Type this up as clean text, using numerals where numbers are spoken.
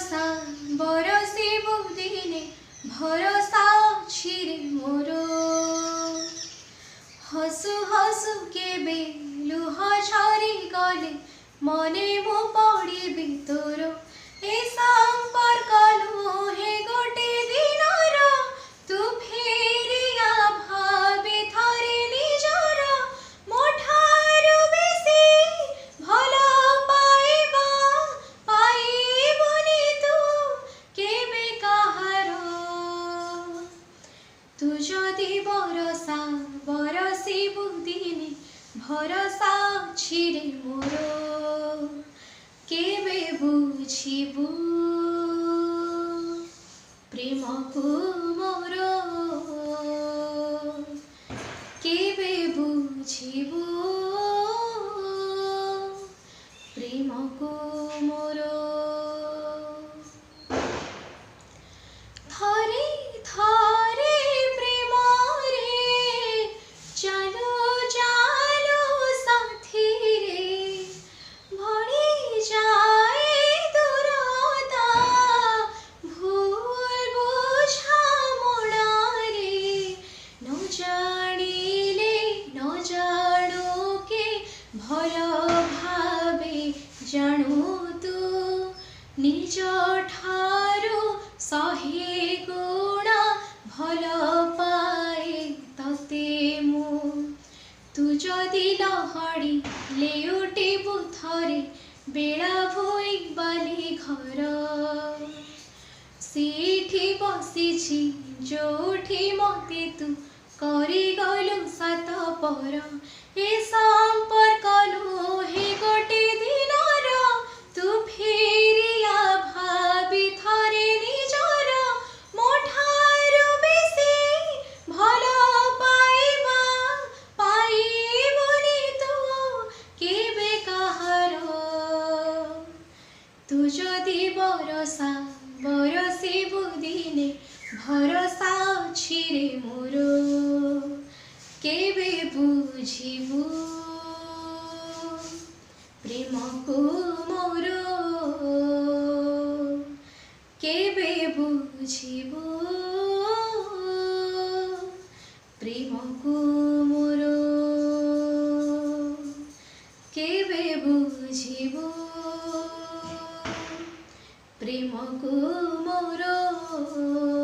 बरसा बरसिबु दिने भरोसा अछि रे मोर हसु हसु केबे लुह झरी गले मने मो पड़िबि तोर ए संपर्क लुहे गोटे दिनर तू फेरिया भाबे थरे निजर मो ठारू बेसी भल पाइबा पाइबुनि तू केबे कहार तू जदि बरसा बरसिबु दिने भरोसा अछि रे मोर केबे बुझिबु प्रेम को मोर केबे बुझिबु प्रेम को मोर थरे थरे प्रेम रे चलो चलो साथी रे भड़ी जाए दूरता भूल बुझा मोड़ा रे न जानिले न जानो के भल भावे जानू तू निज ठारू सहे गुण भल पाए तते मु तू जदि लहड़ी लेउटिबु थरे बेला भोई बाली घर सीठी बसिछि जोठी मते तू करी गलु सात पर ए संपर्क लुहे गोटे दिनर तू फेरिया भाबी थरे निजर मो ठारू बेसी भल पाइबा पाइबुनि तू केबे कहार तू जदि बरसा बरसिबु दिने भरोसा अछि रे मोर केबे बुझिबु प्रेम को मोर केबे बुझिबु प्रेम को मोर केबे बुझिबु प्रेम को मोर।